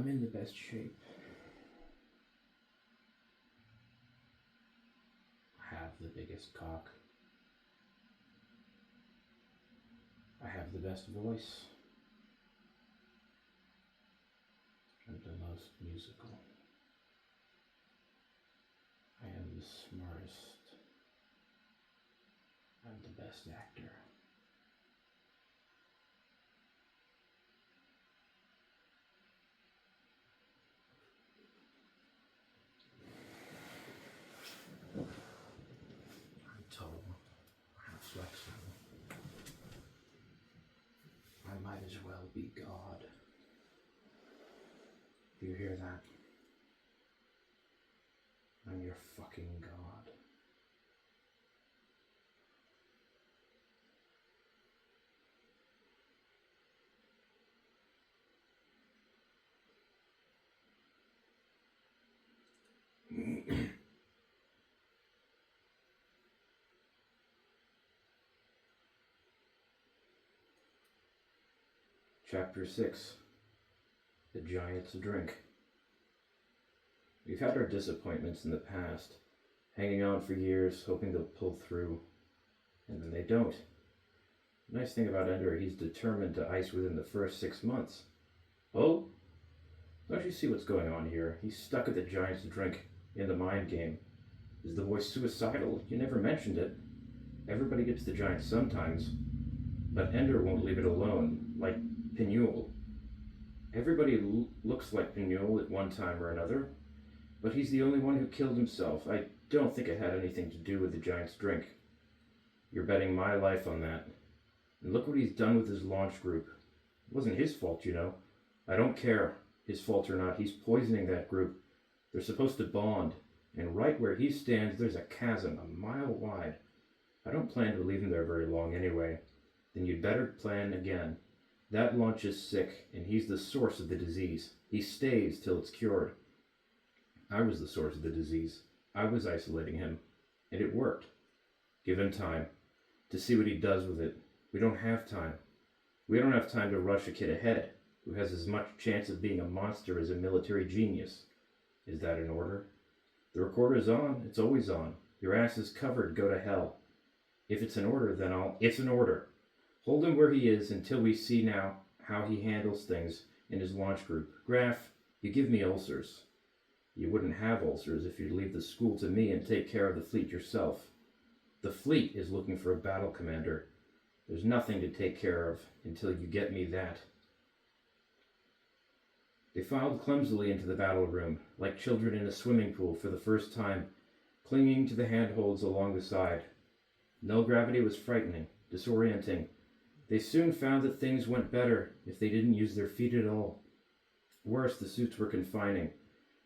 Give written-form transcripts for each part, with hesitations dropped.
I'm in the best shape. I have the biggest cock. I have the best voice. I'm the most musical. I am the smartest. I'm the best actor. I'm tall. I'm flexible. I might as well be God. Do you hear that? I'm your fucking God. Chapter 6. The Giant's Drink. We've had our disappointments in the past, hanging on for years, hoping they'll pull through, and then they don't. The nice thing about Ender, he's determined to ice within the first 6 months. Oh? Don't you see what's going on here? He's stuck at the Giant's Drink, in the mind game. Is the boy suicidal? You never mentioned it. Everybody gets the Giant sometimes, but Ender won't leave it alone, like Pinule. Everybody looks like Pinule at one time or another, but he's the only one who killed himself. I don't think it had anything to do with the Giant's Drink. You're betting my life on that. And look what he's done with his launch group. It wasn't his fault, you know. I don't care, his fault or not. He's poisoning that group. They're supposed to bond, and right where he stands, there's a chasm a mile wide. I don't plan to leave him there very long anyway. Then you'd better plan again. That launch is sick, and he's the source of the disease. He stays till it's cured. I was the source of the disease. I was isolating him, and it worked. Give him time to see what he does with it. We don't have time. We don't have time to rush a kid ahead who has as much chance of being a monster as a military genius. Is that an order? The recorder's on. It's always on. Your ass is covered. Go to hell. If it's an order, then It's an order. Hold him where he is until we see now how he handles things in his launch group. Graf, you give me ulcers. You wouldn't have ulcers if you'd leave the school to me and take care of the fleet yourself. The fleet is looking for a battle commander. There's nothing to take care of until you get me that. They filed clumsily into the battle room, like children in a swimming pool for the first time, clinging to the handholds along the side. Null gravity was frightening, disorienting. They soon found that things went better if they didn't use their feet at all. Worse, the suits were confining.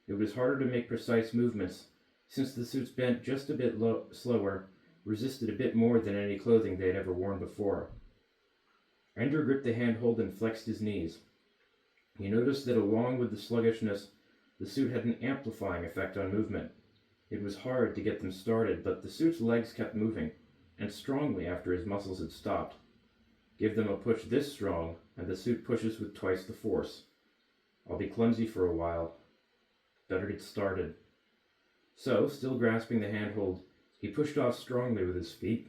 It was harder to make precise movements, since the suits bent just a bit slower, resisted a bit more than any clothing they had ever worn before. Ender gripped the handhold and flexed his knees. He noticed that along with the sluggishness, the suit had an amplifying effect on movement. It was hard to get them started, but the suit's legs kept moving, and strongly after his muscles had stopped. Give them a push this strong, and the suit pushes with twice the force. I'll be clumsy for a while. Better get started. So, still grasping the handhold, he pushed off strongly with his feet.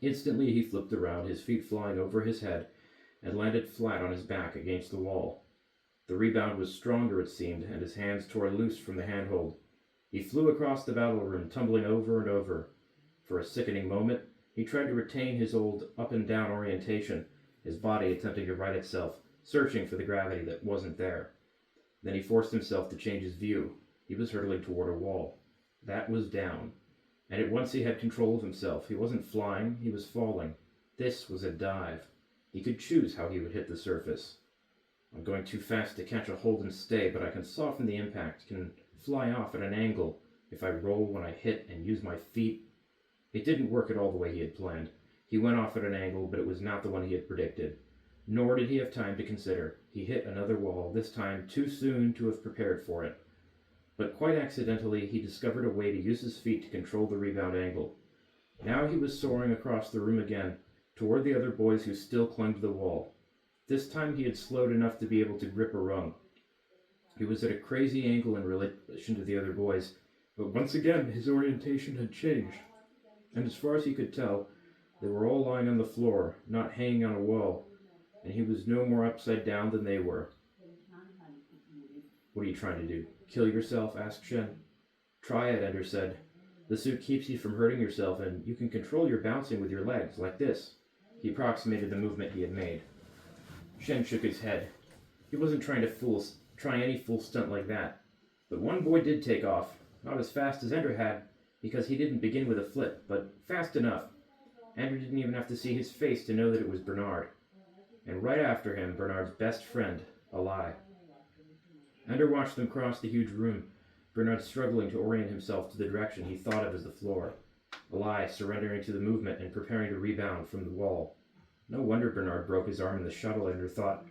Instantly he flipped around, his feet flying over his head, and landed flat on his back against the wall. The rebound was stronger, it seemed, and his hands tore loose from the handhold. He flew across the battle room, tumbling over and over. For a sickening moment, he tried to retain his old up-and-down orientation, his body attempting to right itself, searching for the gravity that wasn't there. Then he forced himself to change his view. He was hurtling toward a wall. That was down. And at once he had control of himself. He wasn't flying, he was falling. This was a dive. He could choose how he would hit the surface. I'm going too fast to catch a hold and stay, but I can soften the impact, can fly off at an angle if I roll when I hit and use my feet. It didn't work at all the way he had planned. He went off at an angle, but it was not the one he had predicted. Nor did he have time to consider. He hit another wall, this time too soon to have prepared for it. But quite accidentally, he discovered a way to use his feet to control the rebound angle. Now he was soaring across the room again, toward the other boys who still clung to the wall. This time he had slowed enough to be able to grip a rung. He was at a crazy angle in relation to the other boys, but once again his orientation had changed, and as far as he could tell, they were all lying on the floor, not hanging on a wall, and he was no more upside down than they were. "What are you trying to do? Kill yourself?" asked Shen. "Try it," Ender said. "The suit keeps you from hurting yourself, and you can control your bouncing with your legs, like this." He approximated the movement he had made. Shen shook his head. He wasn't trying to try any fool stunt like that. But one boy did take off, not as fast as Ender had, because he didn't begin with a flip, but fast enough. Ender didn't even have to see his face to know that it was Bernard. And right after him, Bernard's best friend, Eli. Ender watched them cross the huge room, Bernard struggling to orient himself to the direction he thought of as the floor. Eli surrendering to the movement and preparing to rebound from the wall. No wonder Bernard broke his arm in the shuttle, Ender thought.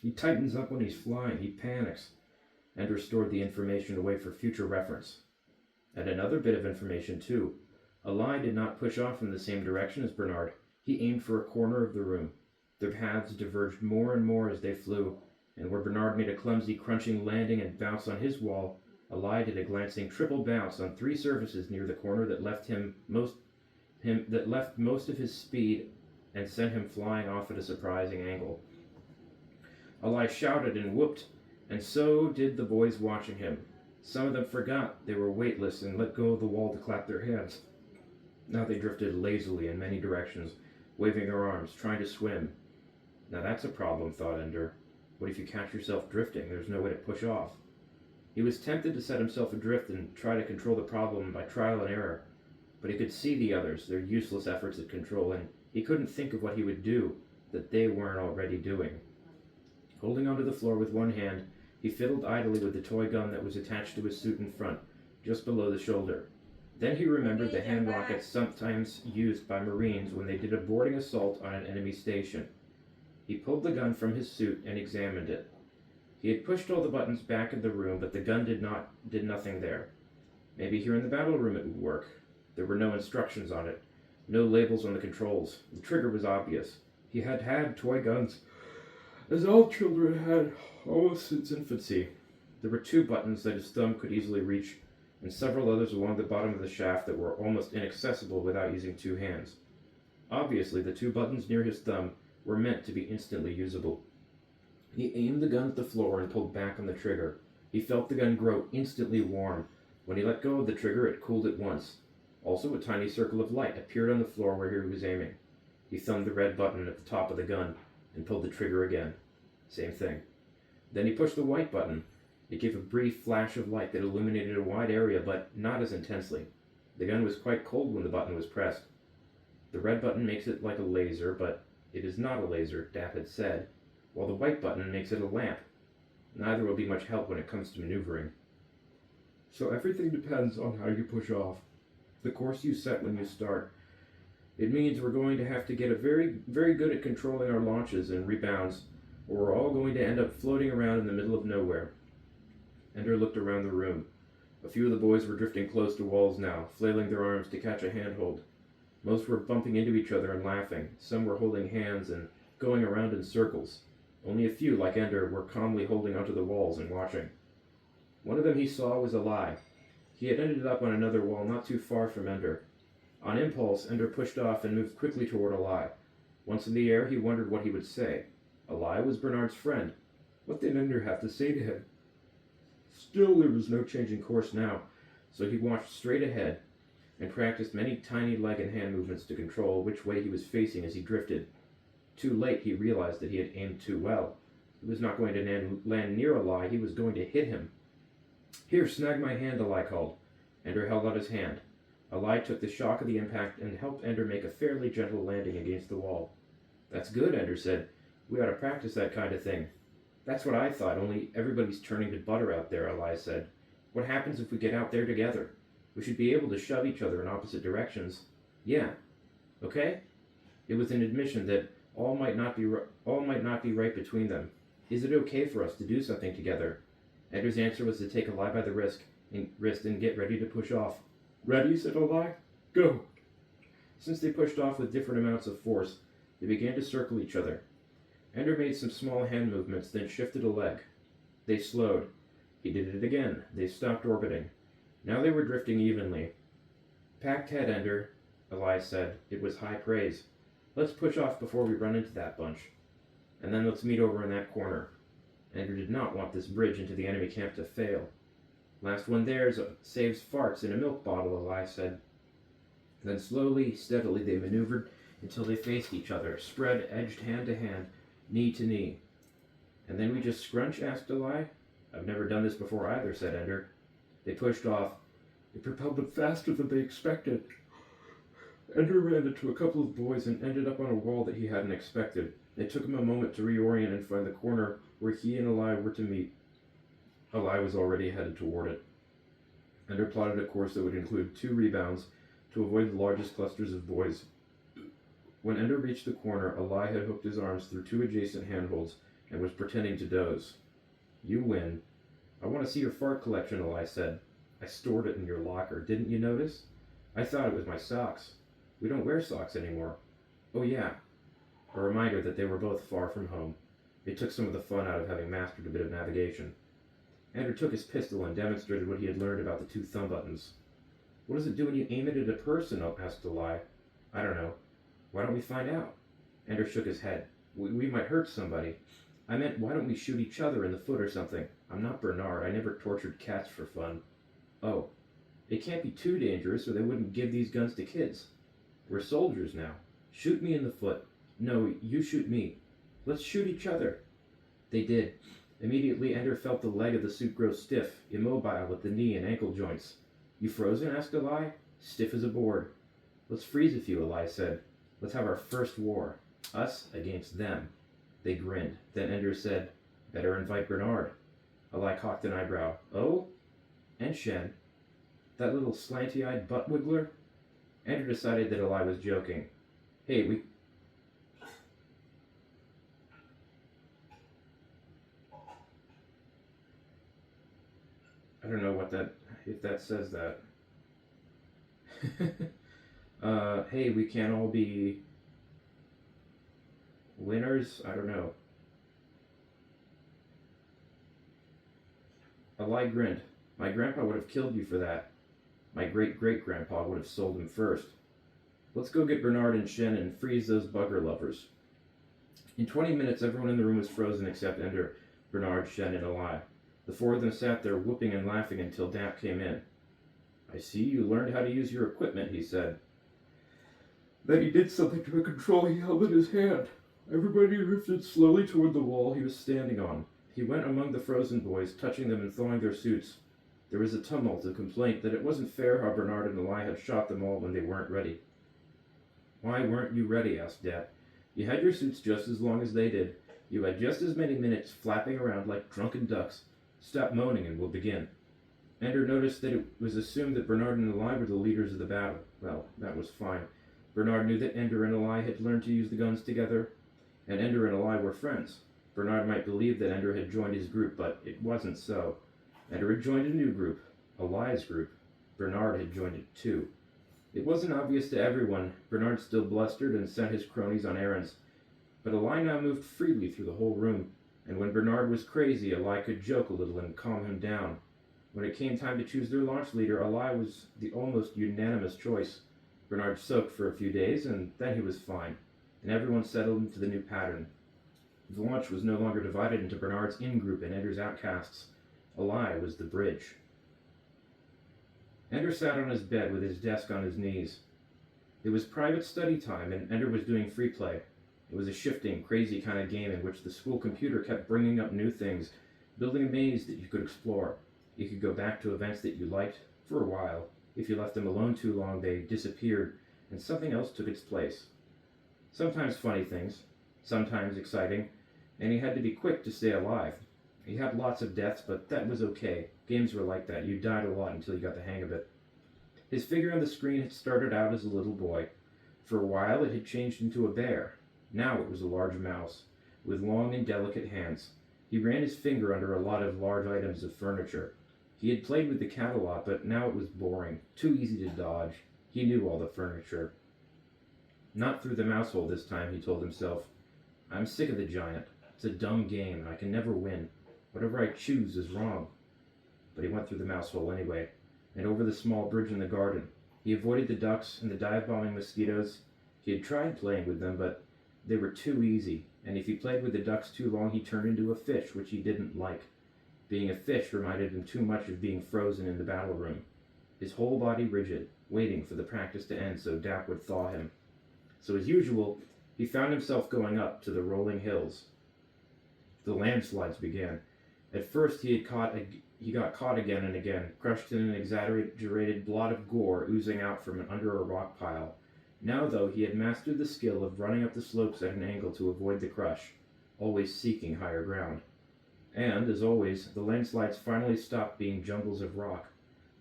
He tightens up when he's flying. He panics. Ender stored the information away for future reference. And another bit of information, too. Eli did not push off in the same direction as Bernard. He aimed for a corner of the room. Their paths diverged more and more as they flew, and where Bernard made a clumsy, crunching landing and bounce on his wall, Eli did a glancing triple bounce on 3 surfaces near the corner that left most of his speed and sent him flying off at a surprising angle. Eli shouted and whooped, and so did the boys watching him. Some of them forgot they were weightless and let go of the wall to clap their hands. Now they drifted lazily in many directions, waving their arms, trying to swim. Now that's a problem, thought Ender. What if you catch yourself drifting? There's no way to push off. He was tempted to set himself adrift and try to control the problem by trial and error, but he could see the others, their useless efforts at control, and he couldn't think of what he would do that they weren't already doing. Holding onto the floor with one hand, he fiddled idly with the toy gun that was attached to his suit in front, just below the shoulder. Then he remembered the hand rockets sometimes used by Marines when they did a boarding assault on an enemy station. He pulled the gun from his suit and examined it. He had pushed all the buttons back in the room, but the gun did nothing there. Maybe here in the battle room it would work. There were no instructions on it, no labels on the controls. The trigger was obvious. He had had toy guns, as all children had, almost since infancy. There were 2 buttons that his thumb could easily reach, and several others along the bottom of the shaft that were almost inaccessible without using 2 hands. Obviously, the 2 buttons near his thumb were meant to be instantly usable. He aimed the gun at the floor and pulled back on the trigger. He felt the gun grow instantly warm. When he let go of the trigger, it cooled at once. Also, a tiny circle of light appeared on the floor where he was aiming. He thumbed the red button at the top of the gun and pulled the trigger again. Same thing. Then he pushed the white button. It gave a brief flash of light that illuminated a wide area, but not as intensely. The gun was quite cold when the button was pressed. The red button makes it like a laser, but it is not a laser, Dap had said, while the white button makes it a lamp. Neither will be much help when it comes to maneuvering. So everything depends on how you push off. The course you set when you start. It means we're going to have to get very good at controlling our launches and rebounds, or we're all going to end up floating around in the middle of nowhere. Ender looked around the room. A few of the boys were drifting close to walls now, flailing their arms to catch a handhold. Most were bumping into each other and laughing. Some were holding hands and going around in circles. Only a few, like Ender, were calmly holding onto the walls and watching. One of them he saw was Eli. He had ended up on another wall not too far from Ender. On impulse, Ender pushed off and moved quickly toward Eli. Once in the air, he wondered what he would say. Eli was Bernard's friend. What did Ender have to say to him? Still, there was no changing course now, so he watched straight ahead and practiced many tiny leg and hand movements to control which way he was facing as he drifted. Too late, he realized that he had aimed too well. He was not going to land near Eli, he was going to hit him. Here, snag my hand, Eli called. Ender held out his hand. Eli took the shock of the impact and helped Ender make a fairly gentle landing against the wall. That's good, Ender said. We ought to practice that kind of thing. That's what I thought, only everybody's turning to butter out there, Eli said. What happens if we get out there together? We should be able to shove each other in opposite directions. Yeah. Okay? It was an admission that all might not be right between them. Is it okay for us to do something together? Ender's answer was to take Eli by the wrist and get ready to push off. Ready, said Eli. Go. Since they pushed off with different amounts of force, they began to circle each other. Ender made some small hand movements, then shifted a leg. They slowed. He did it again. They stopped orbiting. Now they were drifting evenly. Packed head, Ender, Eli said. It was high praise. Let's push off before we run into that bunch. And then let's meet over in that corner. Ender did not want this bridge into the enemy camp to fail. Last one there saves farts in a milk bottle, Eli said. Then slowly, steadily they maneuvered until they faced each other, spread, edged hand to hand, knee to knee. And then we just scrunch, asked Eli. I've never done this before either, said Ender. They pushed off. It propelled them faster than they expected. Ender ran into a couple of boys and ended up on a wall that he hadn't expected. It took him a moment to reorient and find the corner where he and Eli were to meet. Eli was already headed toward it. Ender plotted a course that would include 2 rebounds to avoid the largest clusters of boys. When Ender reached the corner, Eli had hooked his arms through 2 adjacent handholds and was pretending to doze. You win. I want to see your fart collection, Eli said. I stored it in your locker. Didn't you notice? I thought it was my socks. We don't wear socks anymore. Oh yeah. A reminder that they were both far from home. It took some of the fun out of having mastered a bit of navigation. Ender took his pistol and demonstrated what he had learned about the 2 thumb buttons. What does it do when you aim it at a person? Asked Eli. I don't know. Why don't we find out? Ender shook his head. We might hurt somebody. I meant, why don't we shoot each other in the foot or something? I'm not Bernard. I never tortured cats for fun. Oh. It can't be too dangerous or they wouldn't give these guns to kids. We're soldiers now. Shoot me in the foot. No, you shoot me. Let's shoot each other. They did. Immediately, Ender felt the leg of the suit grow stiff, immobile at the knee and ankle joints. You frozen? Asked Eli. Stiff as a board. Let's freeze a few, Eli said. Let's have our first war. Us against them. They grinned. Then Ender said, better invite Bernard. Eli cocked an eyebrow. Oh? And Shen. That little slanty-eyed butt-wiggler? Ender decided that Eli was joking. Hey, we... I don't know what that... if that says that. Hey, we can't all be... winners? I don't know. Eli grinned. My grandpa would have killed you for that. My great-great-grandpa would have sold him first. Let's go get Bernard and Shen and freeze those bugger lovers. In 20 minutes, everyone in the room was frozen except Ender, Bernard, Shen, and Eli. The 4 of them sat there whooping and laughing until Dap came in. I see you learned how to use your equipment, he said. Then he did something to a control he held in his hand. Everybody drifted slowly toward the wall he was standing on. He went among the frozen boys, touching them and thawing their suits. There was a tumult of complaint that it wasn't fair how Bernard and Eli had shot them all when they weren't ready. Why weren't you ready? Asked Dap. You had your suits just as long as they did. You had just as many minutes flapping around like drunken ducks. Stop moaning and we'll begin. Ender noticed that it was assumed that Bernard and Eli were the leaders of the battle. Well, that was fine. Bernard knew that Ender and Eli had learned to use the guns together, and Ender and Eli were friends. Bernard might believe that Ender had joined his group, but it wasn't so. Ender had joined a new group, Eli's group. Bernard had joined it too. It wasn't obvious to everyone. Bernard still blustered and sent his cronies on errands, but Eli now moved freely through the whole room, and when Bernard was crazy, Eli could joke a little and calm him down. When it came time to choose their launch leader, Eli was the almost unanimous choice. Bernard soaked for a few days, and then he was fine, and everyone settled into the new pattern. The launch was no longer divided into Bernard's in-group and Ender's outcasts. Eli was the bridge. Ender sat on his bed with his desk on his knees. It was private study time, and Ender was doing free play. It was a shifting, crazy kind of game in which the school computer kept bringing up new things, building a maze that you could explore. You could go back to events that you liked, for a while. If you left them alone too long, they disappeared, and something else took its place. Sometimes funny things, sometimes exciting, and he had to be quick to stay alive. He had lots of deaths, but that was okay. Games were like that. You died a lot until you got the hang of it. His figure on the screen had started out as a little boy. For a while, it had changed into a bear. Now it was a large mouse, with long and delicate hands. He ran his finger under a lot of large items of furniture. He had played with the cat a lot, but now it was boring, too easy to dodge. He knew all the furniture. Not through the mouse hole this time, he told himself. I'm sick of the giant. It's a dumb game, and I can never win. Whatever I choose is wrong. but he went through the mouse hole anyway, and over the small bridge in the garden. He avoided the ducks and the dive-bombing mosquitoes. He had tried playing with them, but they were too easy, and if he played with the ducks too long, he turned into a fish, which he didn't like. Being a fish reminded him too much of being frozen in the battle room, his whole body rigid, waiting for the practice to end so Dak would thaw him. So as usual, he found himself going up to the rolling hills. The landslides began. At first he got caught again and again, crushed in an exaggerated blot of gore oozing out from under a rock pile. Now, though, he had mastered the skill of running up the slopes at an angle to avoid the crush, always seeking higher ground. And, as always, the landslides finally stopped being jungles of rock.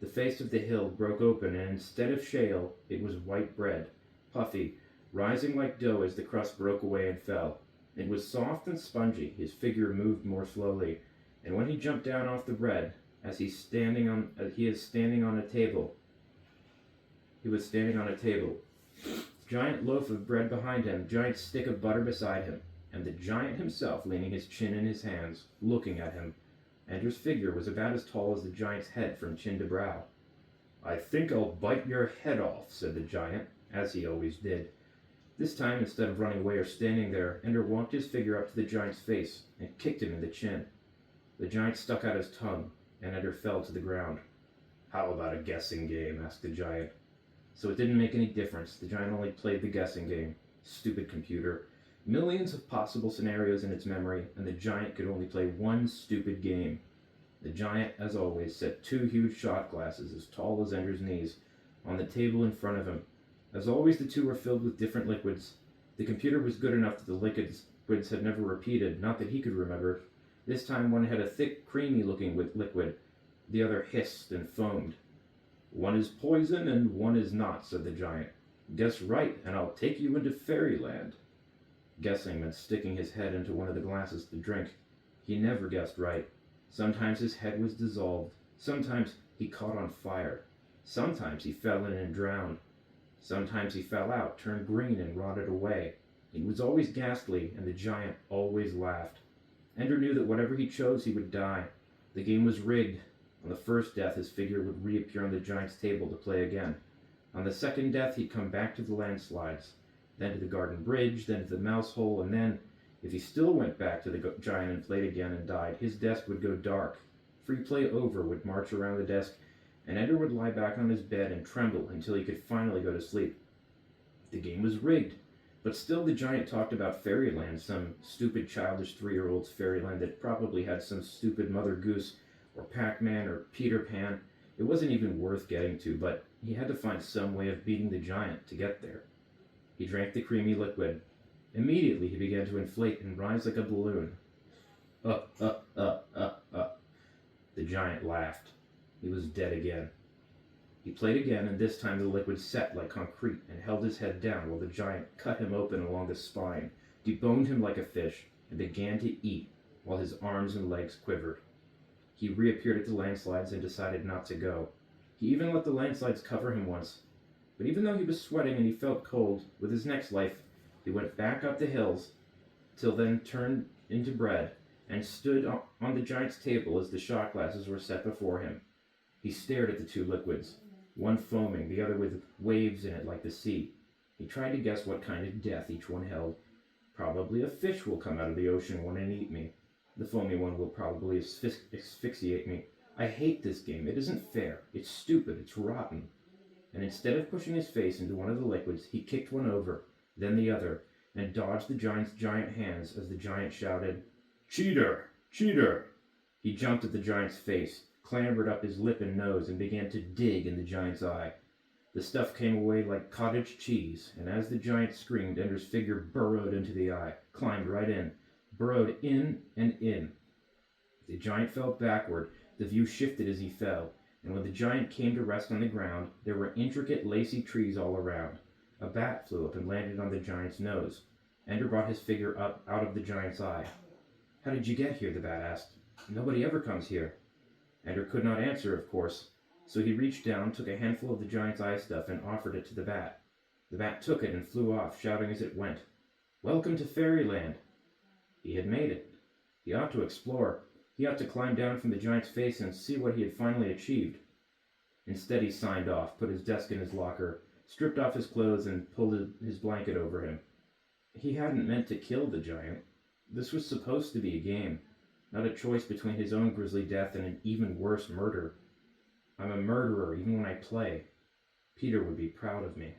The face of the hill broke open, and instead of shale, it was white bread, puffy, rising like dough as the crust broke away and fell. It was soft and spongy. His figure moved more slowly, and when he jumped down off the bread, he was standing on a table. Giant loaf of bread behind him, giant stick of butter beside him, and the giant himself leaning his chin in his hands, looking at him. Ender's figure was about as tall as the giant's head from chin to brow. "I think I'll bite your head off," said the giant, as he always did. This time, instead of running away or standing there, Ender walked his figure up to the giant's face and kicked him in the chin. The giant stuck out his tongue, and Ender fell to the ground. "How about a guessing game?" asked the giant. So it didn't make any difference. The giant only played the guessing game. Stupid computer. Millions of possible scenarios in its memory, and the giant could only play one stupid game. The giant, as always, set two huge shot glasses, as tall as Ender's knees, on the table in front of him. As always, the two were filled with different liquids. The computer was good enough that the liquids had never repeated, not that he could remember. This time one had a thick, creamy-looking liquid. The other hissed and foamed. "One is poison and one is not," said the giant. "Guess right, and I'll take you into fairyland." Guessing meant sticking his head into one of the glasses to drink. He never guessed right. Sometimes his head was dissolved. Sometimes he caught on fire. Sometimes he fell in and drowned. Sometimes he fell out, turned green, and rotted away. It was always ghastly, and the giant always laughed. Ender knew that whatever he chose, he would die. The game was rigged. On the first death, his figure would reappear on the giant's table to play again. On the second death, he'd come back to the landslides, then to the garden bridge, then to the mouse hole, and then, if he still went back to the giant and played again and died, his desk would go dark. Free play over would march around the desk, and Ender would lie back on his bed and tremble until he could finally go to sleep. The game was rigged, but still the giant talked about fairyland, some stupid childish 3-year-old's fairyland that probably had some stupid Mother Goose or Pac-Man or Peter Pan. It wasn't even worth getting to, but he had to find some way of beating the giant to get there. He drank the creamy liquid. Immediately he began to inflate and rise like a balloon. The giant laughed. He was dead again. He played again, and this time the liquid set like concrete and held his head down while the giant cut him open along the spine, deboned him like a fish, and began to eat while his arms and legs quivered. He reappeared at the landslides and decided not to go. He even let the landslides cover him once. But even though he was sweating and he felt cold, with his next life, he went back up the hills, till then turned into bread, and stood on the giant's table as the shot glasses were set before him. He stared at the two liquids, one foaming, the other with waves in it like the sea. He tried to guess what kind of death each one held. Probably a fish will come out of the ocean one and eat me. The foamy one will probably asphyxiate me. I hate this game. It isn't fair. It's stupid. It's rotten. And instead of pushing his face into one of the liquids, he kicked one over, then the other, and dodged the giant's giant hands as the giant shouted, "Cheater! Cheater!" He jumped at the giant's face, clambered up his lip and nose, and began to dig in the giant's eye. The stuff came away like cottage cheese, and as the giant screamed, Ender's figure burrowed into the eye, climbed right in, burrowed in and in. The giant fell backward. The view shifted as he fell, and when the giant came to rest on the ground, there were intricate, lacy trees all around. A bat flew up and landed on the giant's nose. Ender brought his figure up out of the giant's eye. "How did you get here?" the bat asked. "Nobody ever comes here." Ender could not answer, of course, so he reached down, took a handful of the giant's eye stuff, and offered it to the bat. The bat took it and flew off, shouting as it went, "Welcome to Fairyland." He had made it. He ought to explore. He ought to climb down from the giant's face and see what he had finally achieved. Instead, he signed off, put his desk in his locker, stripped off his clothes, and pulled his blanket over him. He hadn't meant to kill the giant. This was supposed to be a game, not a choice between his own grisly death and an even worse murder. I'm a murderer even when I play. Peter would be proud of me.